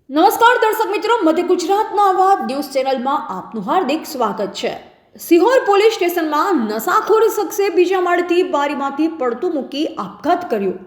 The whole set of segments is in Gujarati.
નમસ્કાર દર્શક મિત્રો, મધ્ય ગુજરાતના અવાજ ન્યૂઝ ચેનલમાં આપનું હાર્દિક સ્વાગત છે. સિહોર પોલીસ સ્ટેશનમાં નશાખોર શખ્સે બીજા માળેથી બારીમાંથી પડતું મૂકી આપઘાત કર્યો.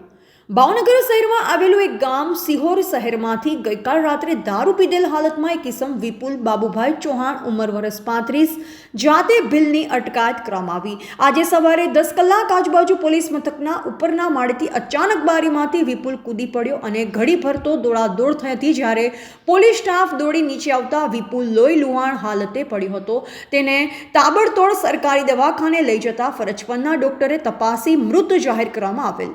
ભાવનગર શહેરમાં આવેલું એક ગામ સિહોર શહેરમાંથી ગઈકાલ રાત્રે દારૂ પીધેલ હાલતમાં એક ઇસમ વિપુલ બાબુભાઈ ચૌહાણ ઉંમર વર્ષ 35 જાતે ભીલની અટકાયત કરવામાં આવી. આજે સવારે 10 કલાક આજુબાજુ પોલીસ મથકના ઉપરના માળેથી અચાનક બારીમાંથી વિપુલ કૂદી પડ્યો અને ઘડીભર તો દોડાદોડ થઈ હતી. જ્યારે પોલીસ સ્ટાફ દોડી નીચે આવતા વિપુલ લોહી લુહાણ હાલતે પડ્યો હતો. તેને તાબડતોડ સરકારી દવાખાને લઈ જતા ફરજ પરના ડોક્ટરે તપાસી મૃત જાહેર કરવામાં આવેલ.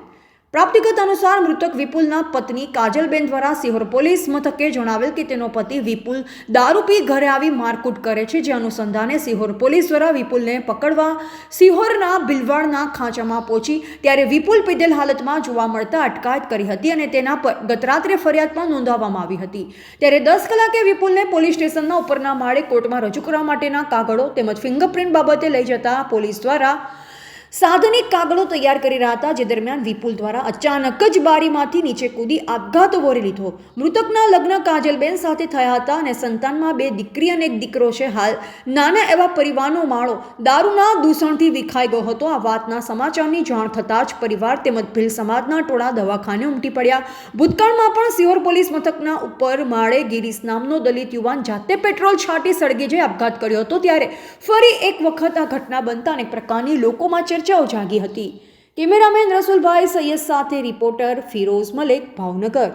પ્રાપ્ત વિગત અનુસાર મૃતક વિપુલના પત્ની કાજલબેન દ્વારા સિહોર પોલીસ મથકે જણાવેલ કે તેનો પતિ વિપુલ દારૂ પી ઘરે આવી મારકૂટ કરે છે. જે અનુસંધાને સિહોર પોલીસ દ્વારા વિપુલને પકડવા સિહોરના ભીલવાડના ખાંચામાં પહોંચી ત્યારે વિપુલ પીધેલ હાલતમાં જોવા મળતા અટકાયત કરી હતી અને તેના પર ગતરાત્રે ફરિયાદ પણ નોંધાવવામાં આવી હતી. ત્યારે 10 કલાકે વિપુલને પોલીસ સ્ટેશનના ઉપરના માળે કોર્ટમાં રજૂ કરવા માટેના કાગળો તેમજ ફિંગરપ્રિન્ટ બાબતે લઈ જતા પોલીસ દ્વારા સાધનિક કાગળો તૈયાર કરી રહ્યા હતા. જે દરમિયાન વિપુલ દ્વારા અચાનક જ બારીમાંથી નીચે કૂદી આપઘાત વોરી લીધો. મૃતકના લગ્ન કાજલબેન સાથે થયા હતા અને સંતાનમાં 2 દીકરી અને 1 દીકરો છે. હાલ નાના એવા પરિવારનો માળો દારૂના દૂષણથી વિખાઈ ગયો હતો. આ વાતના સમાચારની જાણ થતાં જ પરિવાર તેમજ ભીલ સમાજના ટોળા દવાખાને ઉમટી પડ્યા. ભૂતકાળમાં પણ સિહોર પોલીસ મથકના ઉપર માળે ગિરીશ નામનો દલિત યુવાન જાતે પેટ્રોલ છાંટી સળગે જઈ આપઘાત કર્યો હતો. ત્યારે ફરી એક વખત આ ઘટના બનતા અનેક પ્રકારની લોકોમાં ચર્ચાઓ જાગી હતી. કેમેરામેન રસુલભાઈ સૈયદ સાથે રિપોર્ટર ફિરોઝ મલેક, ભાવનગર.